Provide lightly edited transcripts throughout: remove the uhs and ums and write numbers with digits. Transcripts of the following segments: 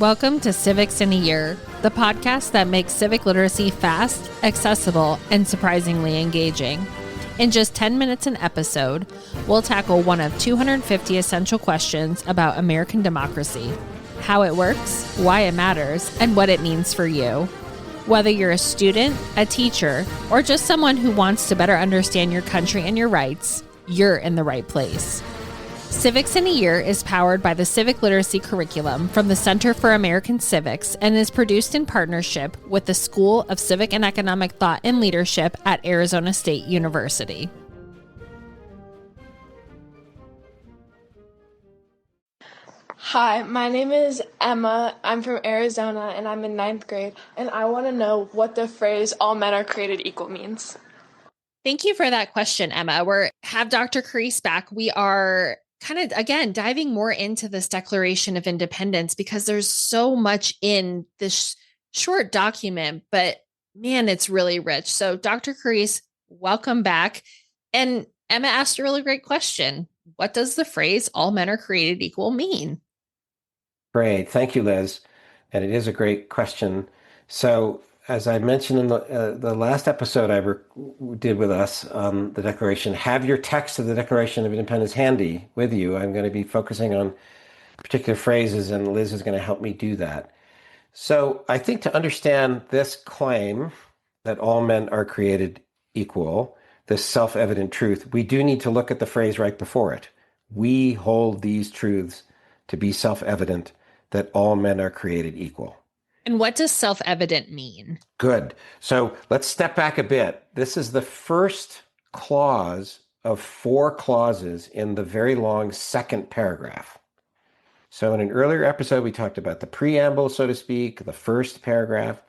Welcome to Civics in a Year, the podcast that makes civic literacy fast, accessible, and surprisingly engaging. In just 10 minutes an episode, we'll tackle one of 250 essential questions about American democracy, how it works, why it matters, and what it means for you. Whether you're a student, a teacher, or just someone who wants to better understand your country and your rights, you're in the right place. Civics in a Year is powered by the Civic Literacy Curriculum from the Center for American Civics and is produced in partnership with the School of Civic and Economic Thought and Leadership at Arizona State University. Hi, my name is Emma. I'm from Arizona and I'm in 9th grade, and I want to know what the phrase "all men are created equal" means. Thank you for that question, Emma. We have Dr. Carice back. We are kind of, again, diving more into this Declaration of Independence because there's so much in this short document, but man, it's really rich. So Dr. Carice, welcome back. And Emma asked a really great question. What does the phrase "all men are created equal" mean? Great. Thank you, Liz. And it is a great question. So as I mentioned in the last episode did with us on the Declaration, have your text of the Declaration of Independence handy with you. I'm going to be focusing on particular phrases, and Liz is going to help me do that. So I think to understand this claim that all men are created equal, this self-evident truth, we do need to look at the phrase right before it. We hold these truths to be self-evident, that all men are created equal. And what does self-evident mean? Good. So let's step back a bit. This is the first clause of 4 clauses in the very long second paragraph. So in an earlier episode, we talked about the preamble, so to speak, the first paragraph.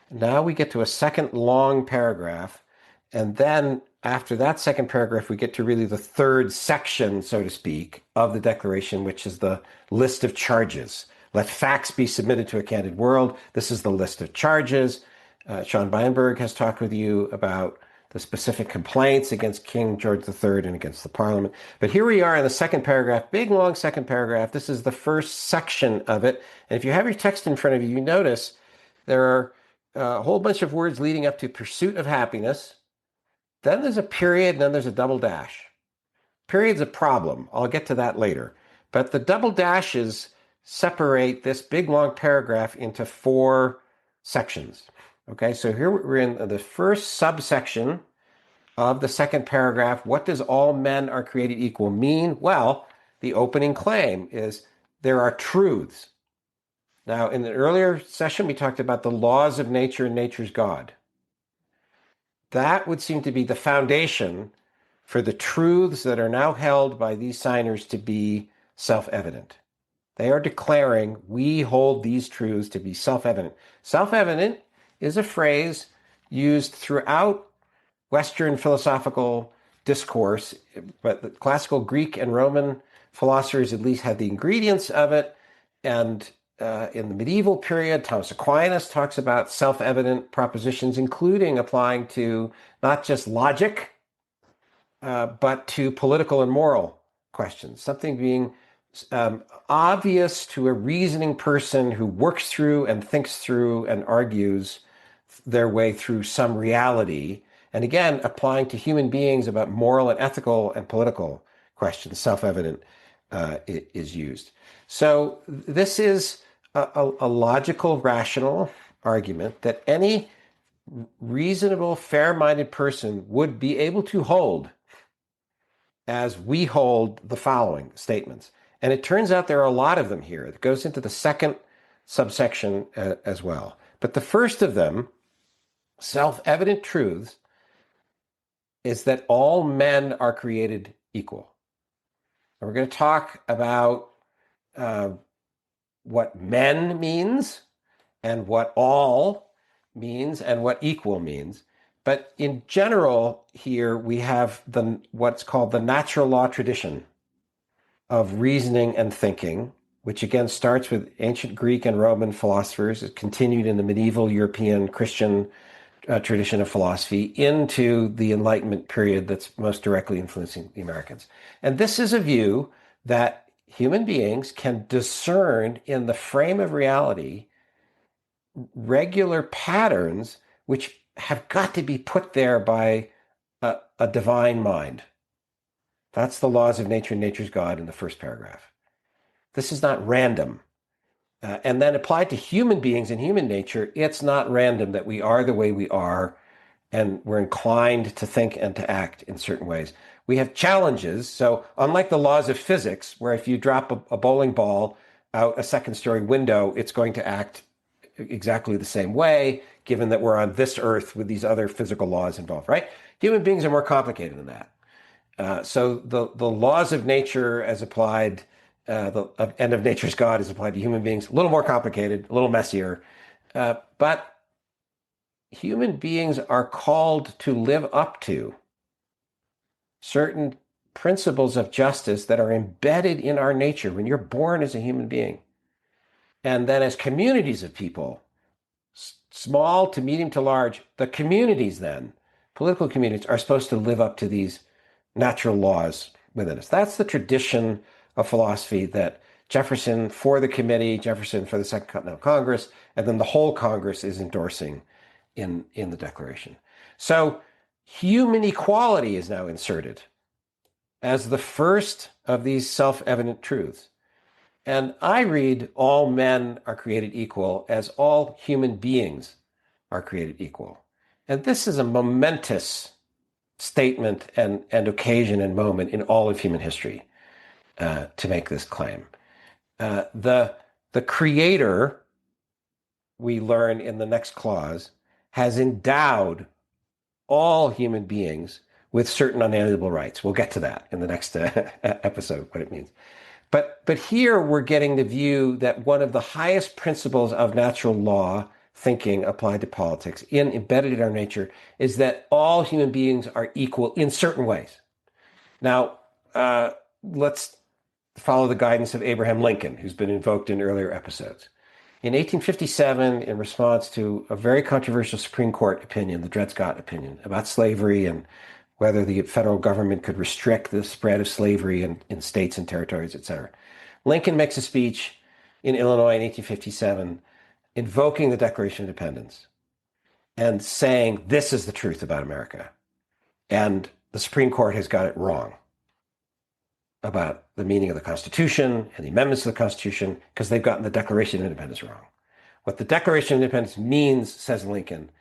Now we get to a second long paragraph. And then after that second paragraph, we get to really the third section, so to speak, of the Declaration, which is the list of charges. Let facts be submitted to a candid world. This is the list of charges. Sean Beinberg has talked with you about the specific complaints against King George III and against the Parliament. But here we are in the second paragraph, big, long second paragraph. This is the first section of it. And if you have your text in front of you, you notice there are a whole bunch of words leading up to pursuit of happiness. Then there's a period, and then there's a double dash. Period's a problem. I'll get to that later. But the double dashes separate this big, long paragraph into 4 sections. Okay, so here we're in the first subsection of the second paragraph. What does "all men are created equal" mean? Well, the opening claim is there are truths. Now, in the earlier session, we talked about the laws of nature and nature's God. That would seem to be the foundation for the truths that are now held by these signers to be self-evident. They are declaring, we hold these truths to be self-evident. Self-evident is a phrase used throughout Western philosophical discourse, but the classical Greek and Roman philosophers at least had the ingredients of it. And in the medieval period, Thomas Aquinas talks about self-evident propositions, including applying to not just logic, but to political and moral questions. Something being obvious to a reasoning person who works through and thinks through and argues their way through some reality. And again, applying to human beings about moral and ethical and political questions, self-evident is used. So this is a logical, rational argument that any reasonable, fair-minded person would be able to hold as we hold the following statements. And it turns out there are a lot of them here. It goes into the second subsection as well. But the first of them, self-evident truths, is that all men are created equal. And we're going to talk about what men means and what all means and what equal means. But in general, here we have what's called the natural law tradition of reasoning and thinking, which again starts with ancient Greek and Roman philosophers. It continued in the medieval European Christian tradition of philosophy into the Enlightenment period that's most directly influencing the Americans. And this is a view that human beings can discern in the frame of reality regular patterns which have got to be put there by a divine mind. That's the laws of nature and nature's God in the first paragraph. This is not random. And then applied to human beings and human nature, it's not random that we are the way we are, and we're inclined to think and to act in certain ways. We have challenges. So unlike the laws of physics, where if you drop a bowling ball out a second-story window, it's going to act exactly the same way, given that we're on this earth with these other physical laws involved, right? Human beings are more complicated than that. So the laws of nature as applied, the end of nature's God as applied to human beings, a little more complicated, a little messier. But human beings are called to live up to certain principles of justice that are embedded in our nature when you're born as a human being. And then as communities of people, small to medium to large, the communities then, political communities, are supposed to live up to these natural laws within us. That's the tradition of philosophy that Jefferson for the committee, Jefferson for the Second Continental Congress, and then the whole Congress is endorsing in the Declaration. So human equality is now inserted as the first of these self-evident truths. And I read all men are created equal as all human beings are created equal. And this is a momentous statement and occasion and moment in all of human history to make this claim. The Creator, we learn in the next clause, has endowed all human beings with certain unalienable rights. We'll get to that in the next episode, what it means. But here we're getting the view that one of the highest principles of natural law thinking applied to politics, embedded in our nature, is that all human beings are equal in certain ways. Now, let's follow the guidance of Abraham Lincoln, who's been invoked in earlier episodes. In 1857, in response to a very controversial Supreme Court opinion, the Dred Scott opinion, about slavery and whether the federal government could restrict the spread of slavery in states and territories, etc., Lincoln makes a speech in Illinois in 1857 invoking the Declaration of Independence and saying, this is the truth about America. And the Supreme Court has got it wrong about the meaning of the Constitution and the amendments to the Constitution because they've gotten the Declaration of Independence wrong. What the Declaration of Independence means, says Lincoln,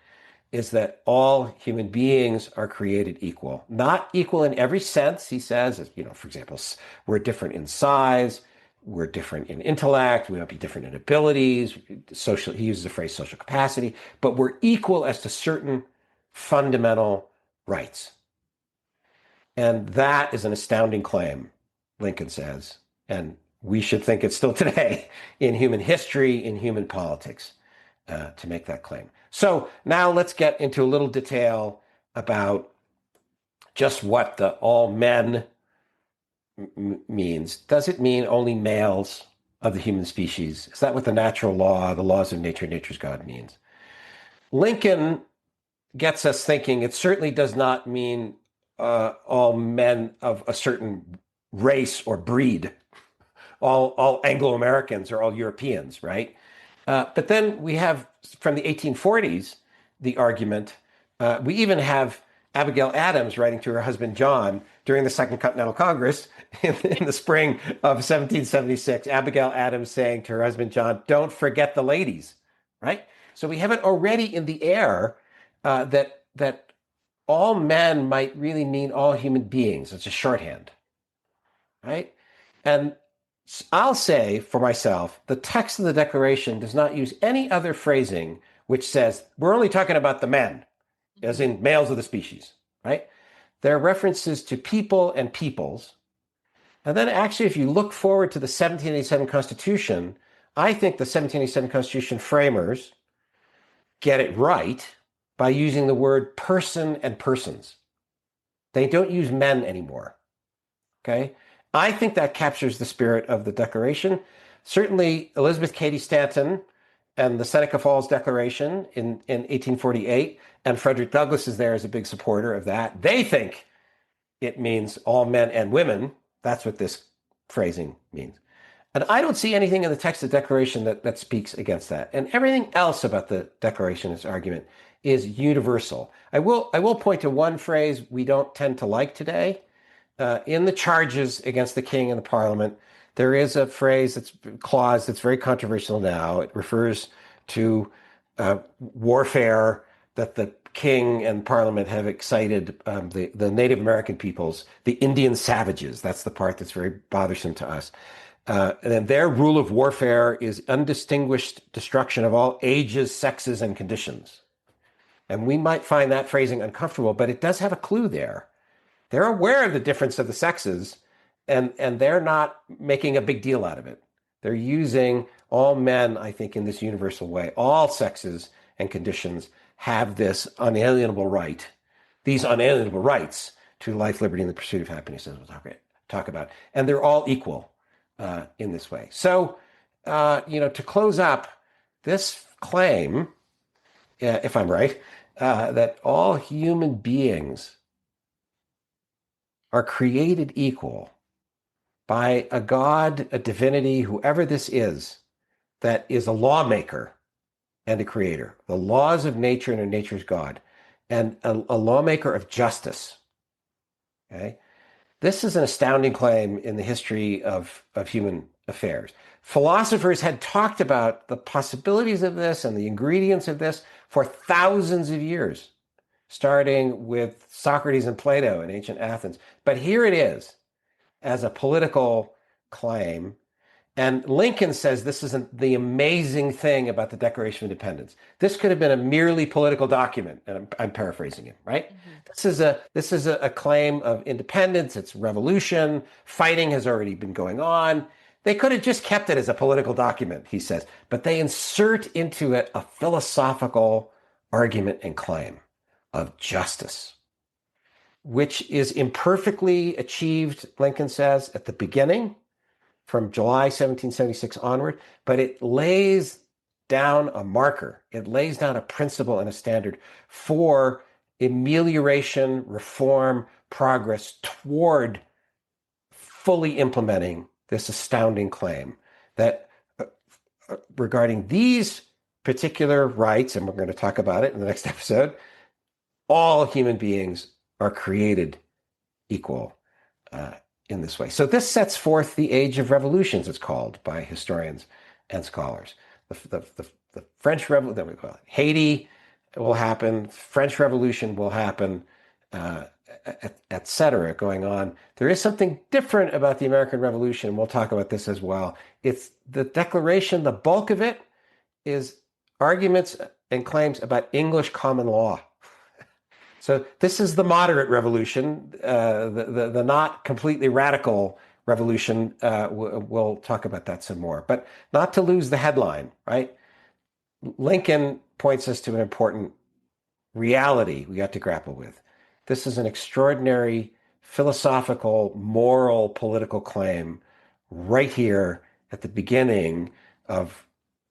is that all human beings are created equal. Not equal in every sense, he says. For example, we're different in size, we're different in intellect, we might be different in abilities, he uses the phrase social capacity, but we're equal as to certain fundamental rights. And that is an astounding claim, Lincoln says, and we should think it's still today in human history, in human politics, to make that claim. So now let's get into a little detail about just what the all men means. Does it mean only males of the human species? Is that what the natural law, the laws of nature, nature's God means? Lincoln gets us thinking it certainly does not mean all men of a certain race or breed, all Anglo-Americans or all Europeans, right? But then we have, from the 1840s, the argument, we even have Abigail Adams writing to her husband, John, during the Second Continental Congress in the spring of 1776, Abigail Adams saying to her husband, John, don't forget the ladies, right? So we have it already in the air that all men might really mean all human beings. It's a shorthand, right? And I'll say for myself, the text of the Declaration does not use any other phrasing which says, we're only talking about the men, as in males of the species, right? There are references to people and peoples. And then actually, if you look forward to the 1787 Constitution, I think the 1787 Constitution framers get it right by using the word person and persons. They don't use men anymore, okay? I think that captures the spirit of the Declaration. Certainly, Elizabeth Cady Stanton and the Seneca Falls Declaration in 1848, and Frederick Douglass is there as a big supporter of that. They think it means all men and women. That's what this phrasing means. And I don't see anything in the text of the Declaration that speaks against that. And everything else about the Declaration, its argument, is universal. I will point to one phrase we don't tend to like today. In the charges against the king and the parliament, there is a clause that's very controversial now. It refers to warfare that the king and parliament have excited the Native American peoples, the Indian savages. That's the part that's very bothersome to us. And then their rule of warfare is undistinguished destruction of all ages, sexes, and conditions. And we might find that phrasing uncomfortable, but it does have a clue there. They're aware of the difference of the sexes, and they're not making a big deal out of it. They're using all men, I think, in this universal way. All sexes and conditions have this unalienable right, these unalienable rights to life, liberty, and the pursuit of happiness, as we'll talk about. And they're all equal in this way. So, to close up this claim, if I'm right, that all human beings are created equal by a God, a divinity, whoever this is, that is a lawmaker and a creator. The laws of nature and nature's God, and a lawmaker of justice. Okay? This is an astounding claim in the history of human affairs. Philosophers had talked about the possibilities of this and the ingredients of this for thousands of years, starting with Socrates and Plato in ancient Athens. But here it is as a political claim. And Lincoln says this isn't the amazing thing about the Declaration of Independence. This could have been a merely political document, and I'm paraphrasing him, right? Mm-hmm. This is a claim of independence. It's revolution. Fighting has already been going on. They could have just kept it as a political document, he says, but they insert into it a philosophical argument and claim of justice, which is imperfectly achieved, Lincoln says, at the beginning, from July 1776 onward, but it lays down a marker. It lays down a principle and a standard for amelioration, reform, progress toward fully implementing this astounding claim that regarding these particular rights, and we're going to talk about it in the next episode, all human beings are created equal in this way. So this sets forth the age of revolutions, it's called by historians and scholars. The French Revolution, Haiti will happen, French Revolution will happen, etc. going on. There is something different about the American Revolution. We'll talk about this as well. It's the Declaration, the bulk of it is arguments and claims about English common law. So this is the moderate revolution, the not completely radical revolution. We'll talk about that some more, but not to lose the headline, right? Lincoln points us to an important reality we got to grapple with. This is an extraordinary philosophical, moral, political claim right here at the beginning of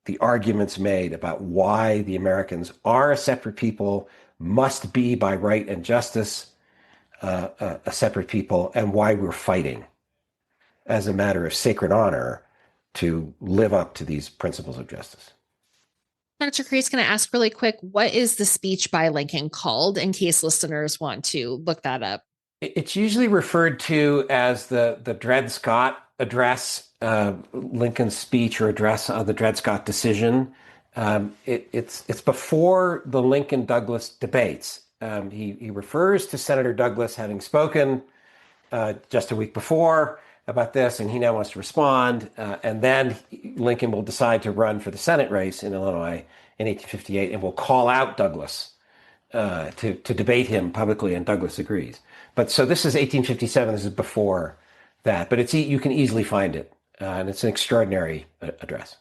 the arguments made about why the Americans are a separate people, must be by right and justice a separate people, and why we're fighting as a matter of sacred honor to live up to these principles of justice. Dr. Crease, going to ask really quick, what is the speech by Lincoln called in case listeners want to look that up? It's usually referred to as the Dred Scott address, Lincoln's speech or address on the Dred Scott decision. It's before the Lincoln-Douglas debates. He refers to Senator Douglas having spoken just a week before about this, and he now wants to respond. And then Lincoln will decide to run for the Senate race in Illinois in 1858, and will call out Douglas to debate him publicly, and Douglas agrees. But so this is 1857. This is before that, but you can easily find it, and it's an extraordinary address.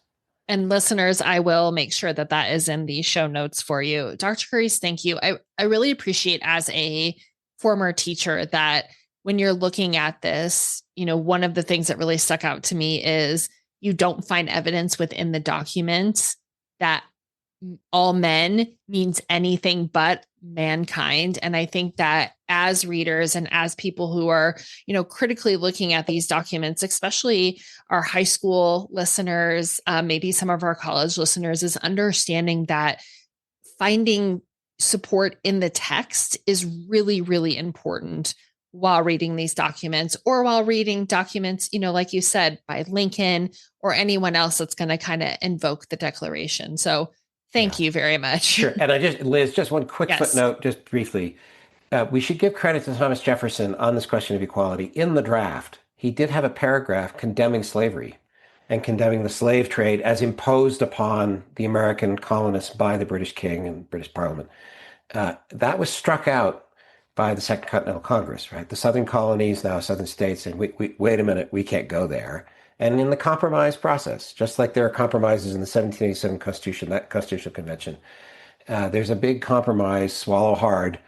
And listeners, I will make sure that that is in the show notes for you. Dr. Crease, thank you. I really appreciate, as a former teacher, that when you're looking at this, one of the things that really stuck out to me is you don't find evidence within the document that all men means anything but mankind. And I think that as readers and as people who are, critically looking at these documents, especially our high school listeners, maybe some of our college listeners, is understanding that finding support in the text is really, really important while reading these documents, or while reading documents, like you said, by Lincoln or anyone else that's going to kind of invoke the Declaration. So thank you very much. Sure. And Liz, just one quick footnote, just briefly. We should give credit to Thomas Jefferson on this question of equality. In the draft, he did have a paragraph condemning slavery and condemning the slave trade as imposed upon the American colonists by the British King and British Parliament. That was struck out by the Second Continental Congress, right? The southern colonies, now southern states, and wait a minute, we can't go there. And in the compromise process, just like there are compromises in the 1787 Constitution, that Constitutional Convention, there's a big compromise, swallow hard,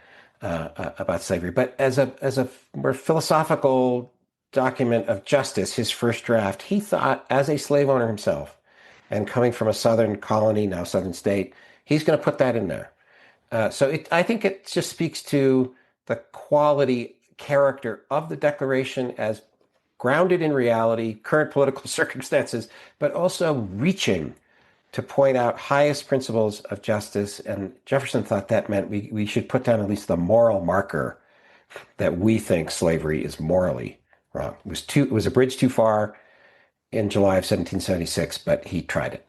about slavery. But as a more philosophical document of justice, his first draft, he thought, as a slave owner himself, and coming from a southern colony, now southern state, he's going to put that in there. I think it just speaks to the quality character of the Declaration as grounded in reality, current political circumstances, but also reaching to point out highest principles of justice. And Jefferson thought that meant we should put down at least the moral marker that we think slavery is morally wrong. It was a bridge too far in July of 1776, but he tried it.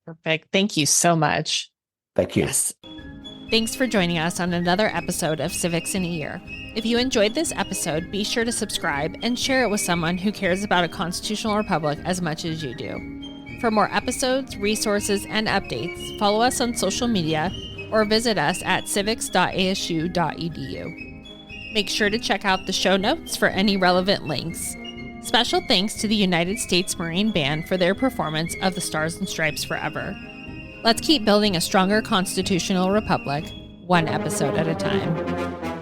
Perfect. Thank you so much. Thank you. Yes. Thanks for joining us on another episode of Civics in a Year. If you enjoyed this episode, be sure to subscribe and share it with someone who cares about a constitutional republic as much as you do. For more episodes, resources, and updates, follow us on social media or visit us at civics.asu.edu. Make sure to check out the show notes for any relevant links. Special thanks to the United States Marine Band for their performance of the Stars and Stripes Forever. Let's keep building a stronger constitutional republic, one episode at a time.